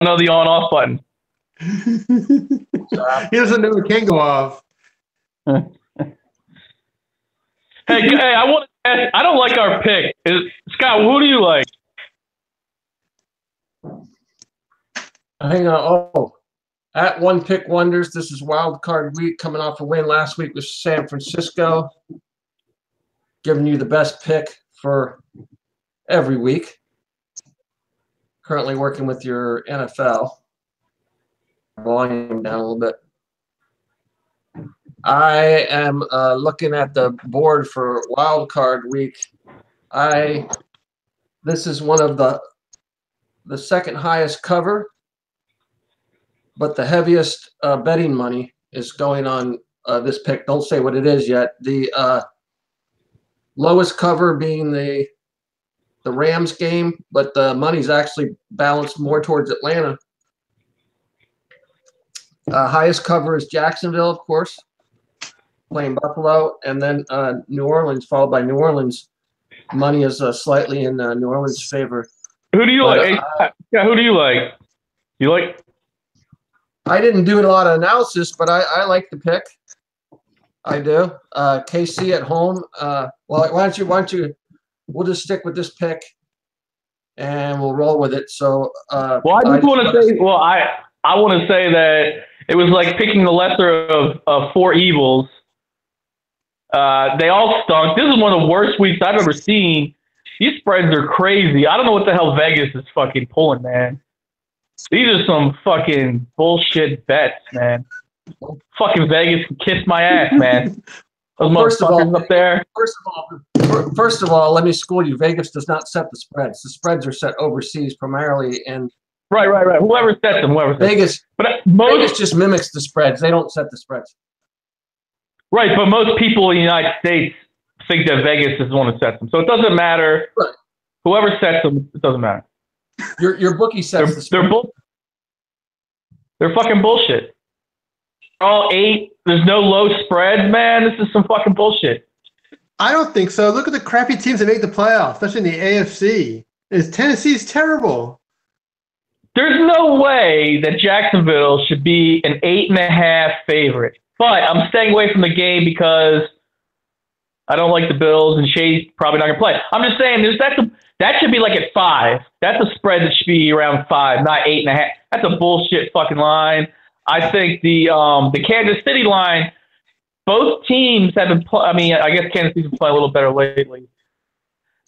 know the on-off button. He doesn't know it can go off. Hey, I want to ask, I don't like our pick. Scott, who do you like? Hang on. Oh, at One Pick Wonders, this is Wild Card Week, coming off a win last week with San Francisco. Giving you the best pick for every week. Currently working with your NFL. Volume down a little bit. I am looking at the board for Wild Card Week. This is one of the second highest cover, but the heaviest betting money is going on this pick. Don't say what it is yet. The lowest cover being the Rams game, but the money's actually balanced more towards Atlanta. Highest cover is Jacksonville, of course, playing Buffalo, and then New Orleans, followed by New Orleans. Money is slightly in New Orleans' favor. Who do you like? Yeah, who do you like? You like? I didn't do a lot of analysis, but I like the pick. I do. KC at home. Well, why don't you? We'll just stick with this pick, and we'll roll with it. So, well, I just want to say. Well, I want to say that it was like picking the lesser of four evils. They all stunk. This is one of the worst weeks I've ever seen. These spreads are crazy. I don't know what the hell Vegas is fucking pulling, man. These are some fucking bullshit bets, man. Fucking Vegas can kiss my ass, man. Those motherfuckers up there. First of all, let me school you. Vegas does not set the spreads. The spreads are set overseas primarily, and right. Whoever sets them, Vegas. But Vegas just mimics the spreads. They don't set the spreads. Right, but most people in the United States think that Vegas is the one that sets them. So it doesn't matter. Right. Whoever sets them, it doesn't matter. Your bookie sets the spread. They're fucking bullshit. All 8. There's no low spreads, man. This is some fucking bullshit. I don't think so. Look at the crappy teams that make the playoffs, especially in the AFC. Tennessee's terrible. There's no way that Jacksonville should be an 8.5 favorite. But I'm staying away from the game because I don't like the Bills, and Shay's probably not going to play. I'm just saying that should be like at 5. That's a spread that should be around 5, not 8.5. That's a bullshit fucking line. I think the Kansas City line, both teams have been I guess Kansas City's been playing a little better lately.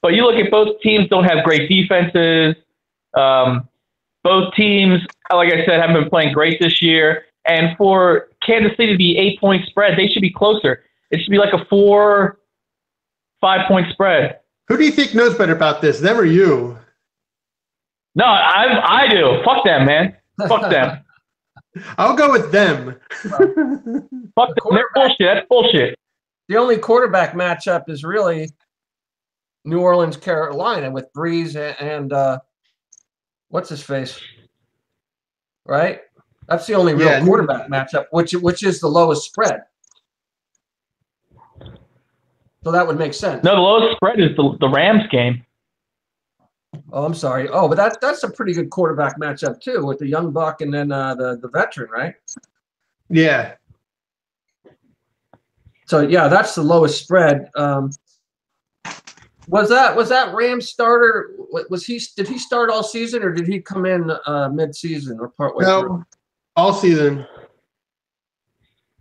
But you look at both teams don't have great defenses. Both teams, like I said, haven't been playing great this year. And for Kansas City to be 8-point spread, they should be closer. It should be like a 4-5 point spread. Who do you think knows better about this, them or you? No, I do. Fuck them, man. Fuck them. I'll go with them. Fuck them. They're bullshit. That's bullshit. The only quarterback matchup is really New Orleans, Carolina, with Breeze and what's his face, right? That's the only real quarterback matchup, which is the lowest spread. So that would make sense. No, the lowest spread is the Rams game. Oh, I'm sorry. Oh, but that's a pretty good quarterback matchup too, with the young buck and then the veteran, right? Yeah. So yeah, that's the lowest spread. Was that Rams starter? Did he start all season, or did he come in mid-season or partway through? All season.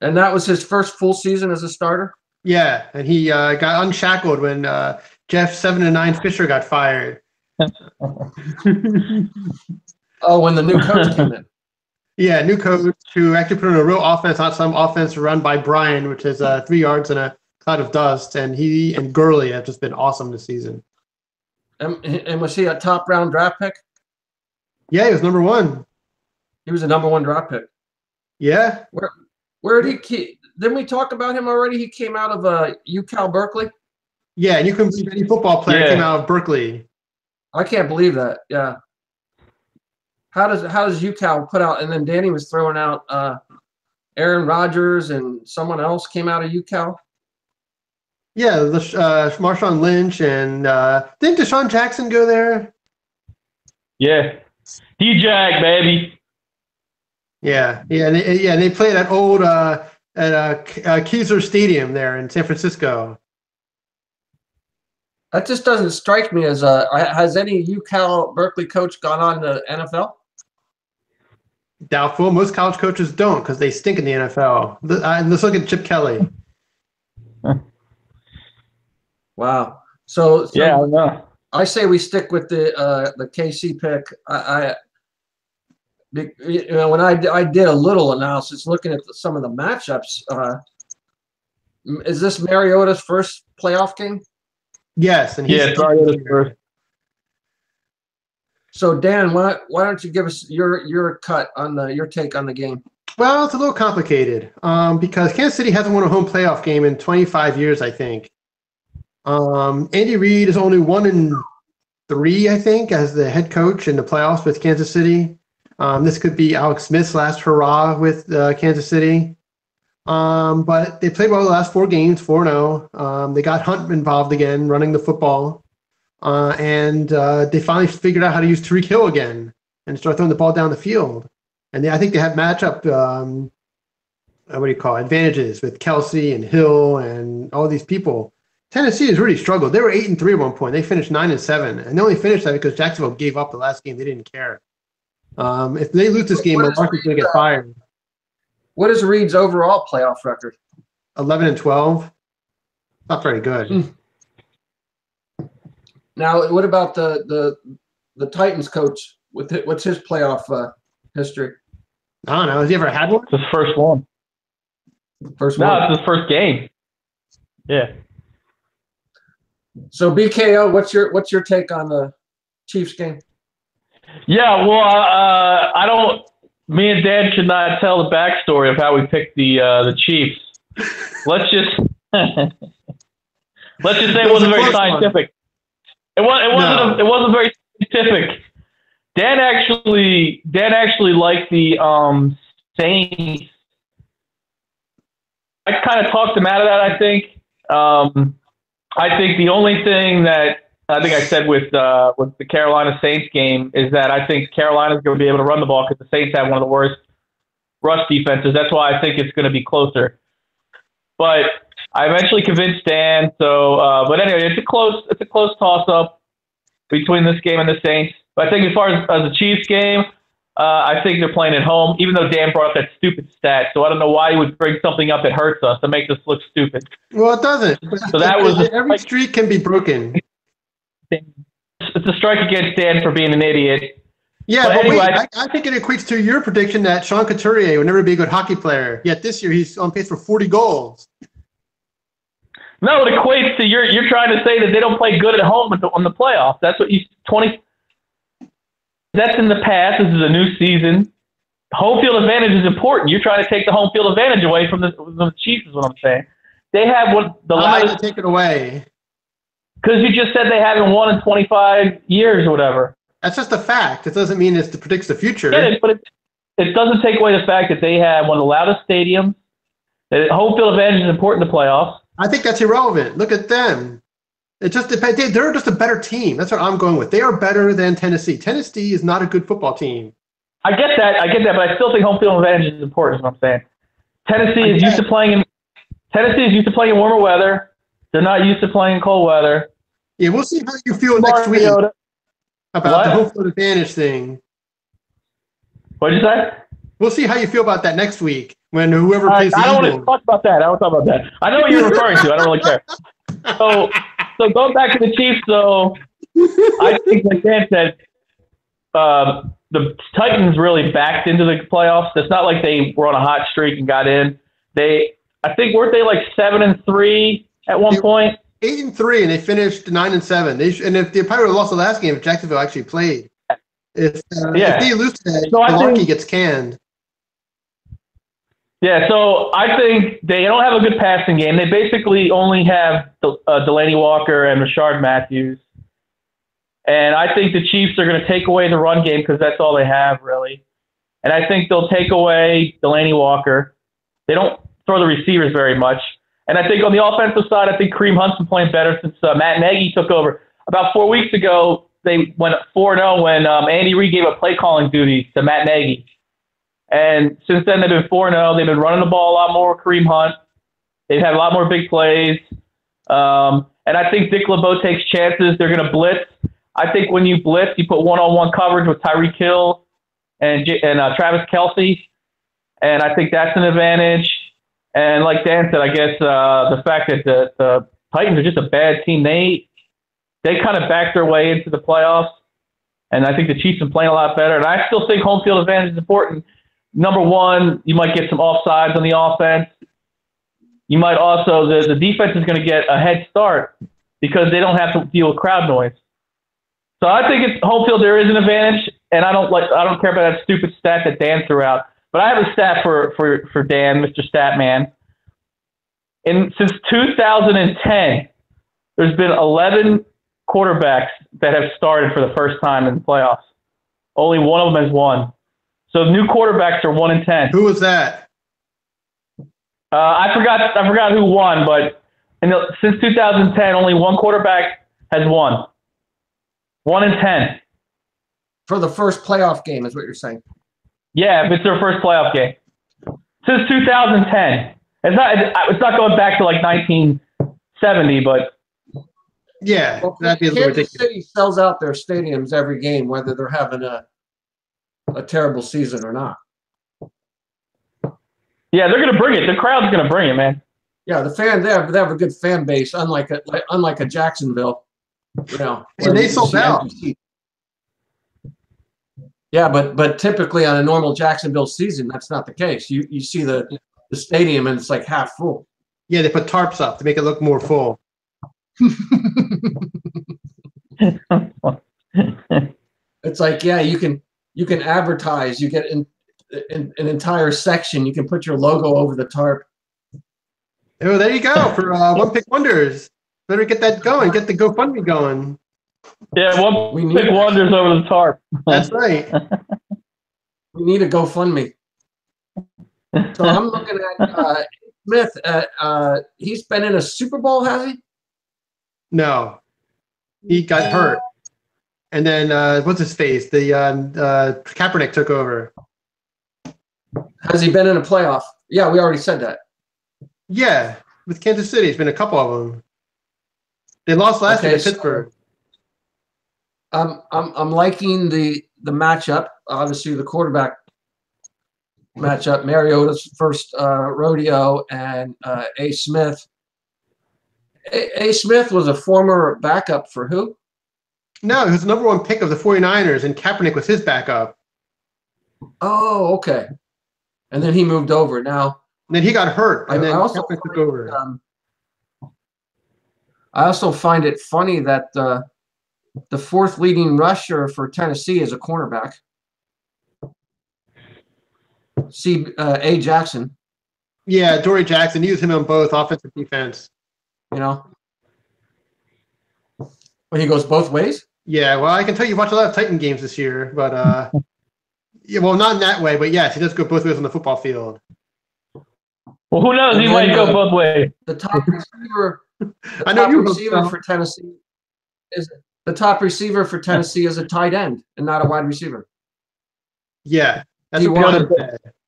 And that was his first full season as a starter? Yeah, and he got unshackled when Jeff 7-9 Fisher got fired. Oh, when the new coach came in. Yeah, new coach who actually put in a real offense, not some offense run by Brian, which is 3 yards and a cloud of dust. And he and Gurley have just been awesome this season. And was he a top round draft pick? Yeah, he was number 1. He was a number 1 draft pick. Yeah. Where did he? Didn't we talk about him already? He came out of UCal Berkeley. Yeah, and you couldn't believe any football player came out of Berkeley. I can't believe that. Yeah. How does UCal put out? And then Danny was throwing out Aaron Rodgers and someone else came out of UCal. Yeah, Marshawn Lynch and didn't Deshaun Jackson go there? Yeah. D-Jag, baby. Yeah, and they play at old Keyser Stadium there in San Francisco. That just doesn't strike me as has any UCal Berkeley coach gone on to NFL? Doubtful. Most college coaches don't because they stink in the NFL. Let's look at Chip Kelly. Wow. So yeah, I know. I say we stick with the KC pick. When I did a little analysis looking at some of the matchups, is this Mariota's first playoff game? Yes, and it's Mariota's first. So Dan, why don't you give us your cut on your take on the game? Well, it's a little complicated because Kansas City hasn't won a home playoff game in 25 years, I think. Andy Reid is only 1-3, I think, as the head coach in the playoffs with Kansas City. This could be Alex Smith's last hurrah with Kansas City. But they played well the last 4 games, 4-0. They got Hunt involved again, running the football. And they finally figured out how to use Tyreek Hill again and start throwing the ball down the field. And I think they have matchup, advantages with Kelsey and Hill and all these people. Tennessee has really struggled. They were 8-3 at one point. They finished 9-7, and they only finished that because Jacksonville gave up the last game. They didn't care. If they lose this game, Marcus is going to get fired. What is Reed's overall playoff record? 11-12. Not very good. Now, what about the Titans coach? What's his playoff history? I don't know. Has he ever had one? It's his first one. First one. No, it's his first game. Yeah. So BKO, what's your take on the Chiefs game? Yeah, well, I don't. Me and Dan should not tell the backstory of how we picked the Chiefs. Let's just say it wasn't very scientific. It wasn't very scientific. Dan actually liked the Saints. I kind of talked him out of that. I think the only thing that I think I said with the Carolina Saints game is that I think Carolina's going to be able to run the ball because the Saints have one of the worst rush defenses. That's why I think it's going to be closer. But I eventually convinced Dan. So, but anyway, it's a close toss-up between this game and the Saints. But I think as far as the Chiefs game, I think they're playing at home, even though Dan brought up that stupid stat. So I don't know why he would bring something up that hurts us to make us look stupid. Well, it doesn't. So that was every streak can be broken. It's a strike against Dan for being an idiot. Yeah, but anyway, wait, I think it equates to your prediction that Sean Couturier would never be a good hockey player. Yet this year he's on pace for 40 goals. No, it equates to you're trying to say that they don't play good at home on the playoffs. That's what That's in the past. This is a new season. Home field advantage is important. You're trying to take the home field advantage away from the Chiefs is what I'm saying. They have the loudest. Take it away. Because you just said they haven't won in 25 years or whatever. That's just a fact. It doesn't mean it predicts the future. Yeah, but it doesn't take away the fact that they have one of the loudest stadiums. That home field advantage is important in the playoffs. I think that's irrelevant. Look at them. It just depends. They're just a better team. That's what I'm going with. They are better than Tennessee. Tennessee is not a good football team. I get that, but I still think home field advantage is important. Is what I'm saying. Tennessee is used to playing in warmer weather. They're not used to playing in cold weather. Yeah, we'll see how you feel next week about the home field advantage thing. What did you say? We'll see how you feel about that next week when whoever plays the I don't Eagles. want to talk about that. I don't talk about that. I know what you're referring to. I don't really care. So going back to the Chiefs, though, I think, like Dan said, the Titans really backed into the playoffs. It's not like they were on a hot streak and got in. I think weren't they like 7-3 at one point? 8-3, and they finished 9-7. And if they probably would have lost the last game if Jacksonville actually played. If they lose today, Malarkey gets canned. Yeah, so I think they don't have a good passing game. They basically only have Delaney Walker and Rashard Matthews. And I think the Chiefs are going to take away the run game because that's all they have, really. And I think they'll take away Delaney Walker. They don't throw the receivers very much. And I think on the offensive side, I think Kareem Hunt's been playing better since Matt Nagy took over. About 4 weeks ago, they went 4-0 when Andy Reid gave up play calling duties to Matt Nagy. And since then, they've been 4-0. They've been running the ball a lot more with Kareem Hunt. They've had a lot more big plays. And I think Dick LeBeau takes chances. They're going to blitz. I think when you blitz, you put one-on-one coverage with Tyreek Hill and Travis Kelce. And I think that's an advantage. And like Dan said, I guess the fact that the Titans are just a bad team, they kind of backed their way into the playoffs. And I think the Chiefs have been playing a lot better. And I still think home field advantage is important. Number one, you might get some offsides on the offense. You might also, the defense is going to get a head start because they don't have to deal with crowd noise. So I think it's home field. There is an advantage, and I don't care about that stupid stat that Dan threw out. But I have a stat for Dan, Mr. Statman. Since 2010, there's been 11 quarterbacks that have started for the first time in the playoffs. Only one of them has won. So new quarterbacks are 1-10. Who was that? I forgot who won, but since 2010, only one quarterback has won. 1-10. For the first playoff game, is what you're saying. Yeah, if it's their first playoff game. Since 2010. It's not going back to like 1970, but yeah, well, that'd be a little ridiculous. Kansas City sells out their stadiums every game, whether they're having a terrible season or not. Yeah, they're going to bring it. The crowd's going to bring it, man. Yeah, the fan they have a good fan base, unlike a Jacksonville. You know, and they sold out. Yeah, but typically on a normal Jacksonville season, that's not the case. You see the stadium and it's like half full. Yeah, they put tarps up to make it look more full. It's like, yeah, you can advertise. You get an entire section. You can put your logo over the tarp. Oh, there you go for One Pick Wonders. Better get that going. Get the GoFundMe going. Yeah, One Pick Wonders over the tarp. That's right. We need a GoFundMe. So I'm looking at Smith. He's been in a Super Bowl, has he? No, he got hurt, and then what's his face? The Kaepernick took over. Has he been in a playoff? Yeah, we already said that. Yeah, with Kansas City, it's been a couple of them. They lost last year to Pittsburgh. I'm liking the matchup. Obviously, the quarterback matchup. Mariota's first rodeo, and A. Smith. A. Smith was a former backup for who? No, he was the number one pick of the 49ers, and Kaepernick was his backup. Oh, okay. And then he moved over. Now, and then he got hurt, and then Kaepernick took over. I also find it funny that the fourth leading rusher for Tennessee is a cornerback. A. Jackson. Yeah, Dory Jackson. Use him on both offense and defense. You know, when he goes both ways. Yeah, well, I can tell you watched a lot of Titan games this year, but yeah, well, not in that way, but yes, he does go both ways on the football field. Well, who knows? He might go both ways. The top receiver. For Tennessee is the top receiver for Tennessee is a tight end and not a wide receiver. Yeah, that's they like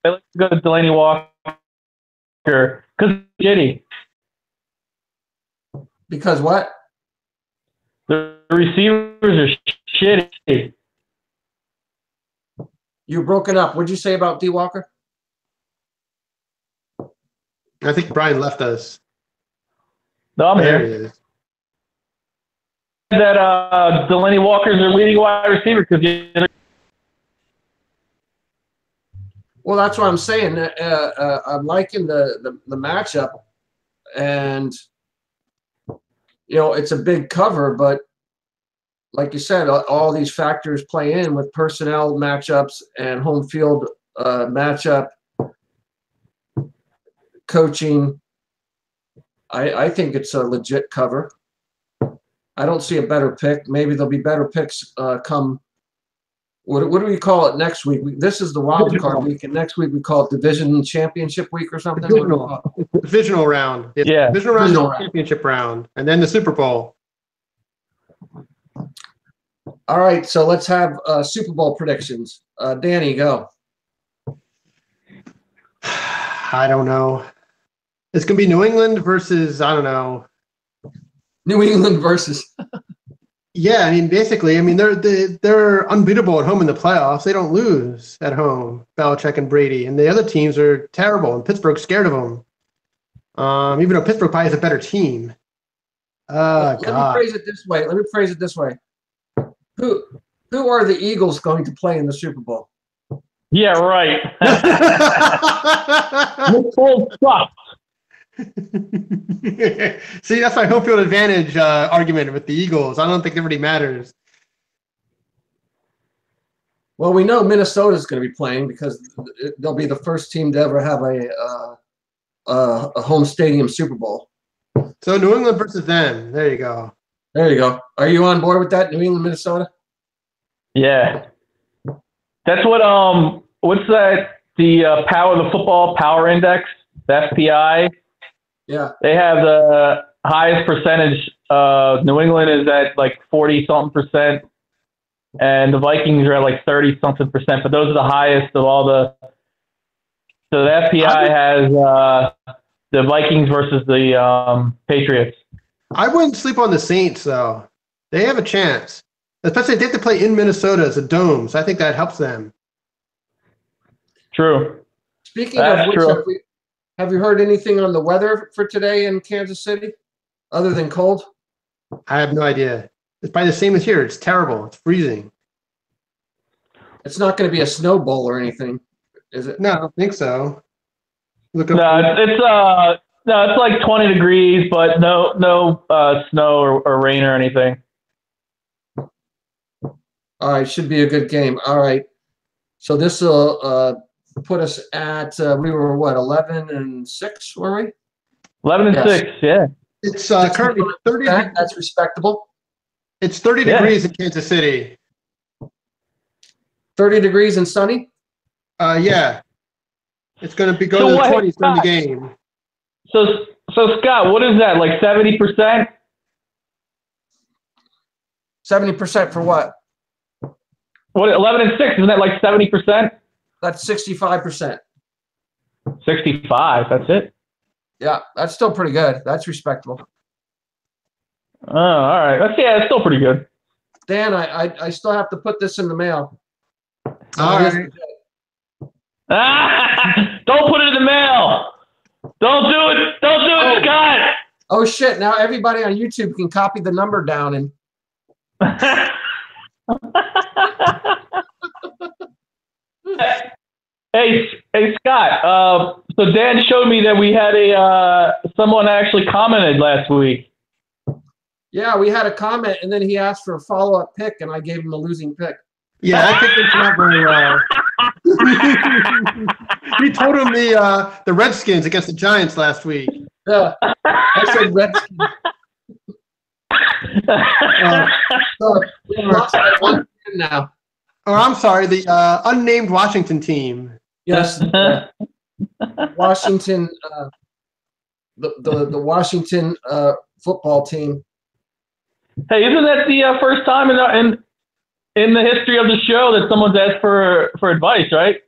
to go to Delaney Walker because shitty. Because what? The receivers are shitty. You're broken up. What'd you say about D. Walker? I think Brian left us. No, I'm there here. He is. That Delaney Walker's their leading wide receiver because. Well, that's what I'm saying. I'm liking the matchup, and you know it's a big cover, but like you said, all these factors play in with personnel matchups and home field matchup, coaching. I think it's a legit cover. I don't see a better pick. Maybe there'll be better picks come. What do we call it next week? This is the wild card week, and next week we call it division championship week or something. Divisional round. Yeah. Divisional round, championship round, and then the Super Bowl. All right, so let's have Super Bowl predictions. Danny, go. I don't know. It's going to be New England versus, I don't know. New England versus. Yeah, I mean, basically, I mean, they're unbeatable at home in the playoffs. They don't lose at home, Belichick and Brady. And the other teams are terrible, and Pittsburgh's scared of them. Even though Pittsburgh probably has a better team. Let me phrase it this way. Who are the Eagles going to play in the Super Bowl? Yeah, right. Full stop. See, that's my home field advantage argument with the Eagles. I don't think it really matters. Well, we know Minnesota's going to be playing because they'll be the first team to ever have a home stadium Super Bowl. So New England versus them. There you go. There you go. Are you on board with that, New England, Minnesota? Yeah. That's what what's that? The the football power index, the FPI. Yeah. They have the highest percentage. New England is at like 40-something%, and the Vikings are at like 30-something%. But those are the highest of all the. So the FPI has the Vikings versus the Patriots. I wouldn't sleep on the Saints, though. They have a chance. Especially if they have to play in Minnesota as a dome, so I think that helps them. True. Speaking of which, have you heard anything on the weather for today in Kansas City, other than cold? I have no idea. It's probably the same as here. It's terrible. It's freezing. It's not going to be a snow bowl or anything, is it? No, I don't think so. It's like 20 degrees, but no snow or rain or anything. All right, should be a good game. All right, so this will put us at we were what 11-6, were we? 11-6, yeah. It's currently 30. That's respectable. It's 30 degrees in Kansas City. 30 degrees and sunny. Yeah. It's going to be going to the 20s during the game. So Scott, what is that? Like 70%? 70% for what? What 11-6? Isn't that like 70%? That's 65%. 65. That's it. Yeah, that's still pretty good. That's respectable. Oh, all right. That's still pretty good. Dan, I still have to put this in the mail. All right. Don't put it in the mail. Don't do it. Don't do it, Scott. Oh shit! Now everybody on YouTube can copy the number down and. Hey, Scott. So Dan showed me that we had someone actually commented last week. Yeah, we had a comment, and then he asked for a follow-up pick, and I gave him a losing pick. Yeah, I think it's not very well. He told him the Redskins against the Giants last week. Yeah, I said Redskins. So we lost by 1 now. Oh, I'm sorry, the unnamed Washington team. Yes, Washington, the Washington football team. Hey, isn't that the first time in the history of the show that someone's asked for advice, right?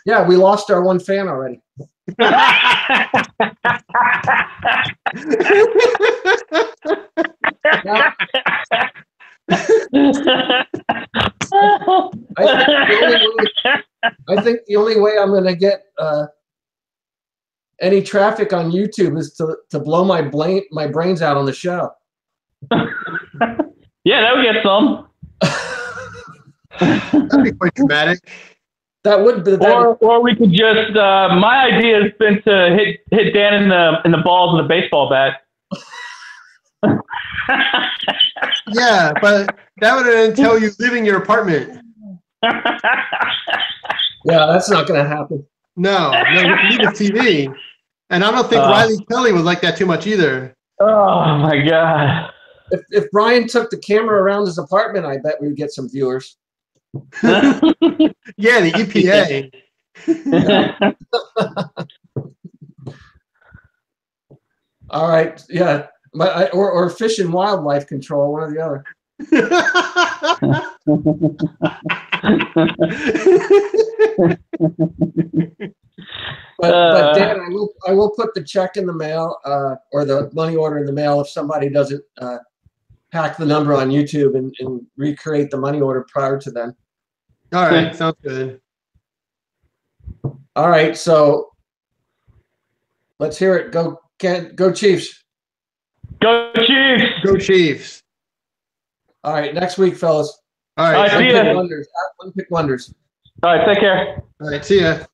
Yeah, we lost our one fan already. I think the only way I'm going to get any traffic on YouTube is to blow my brains out on the show. Yeah, that would get some. That'd be quite dramatic. That would be. Or we could just. My idea has been to hit Dan in the balls with a baseball bat. Yeah, but that would entail you leaving your apartment. Yeah, that's not going to happen. No, you need a TV. And I don't think Riley Kelly would like that too much either. Oh my God. If Brian took the camera around his apartment, I bet we'd get some viewers. Yeah, the EPA. All right, yeah, or Fish and Wildlife Control, one or the other. But Dan, I will put the check in the mail or the money order in the mail if somebody doesn't hack the number on YouTube and recreate the money order prior to then. All right, sounds good. All right, so let's hear it. Go Chiefs. Go Chiefs. Go Chiefs. All right, next week, fellas. All right, see ya. One pick wonders. All right, take care. All right, see ya.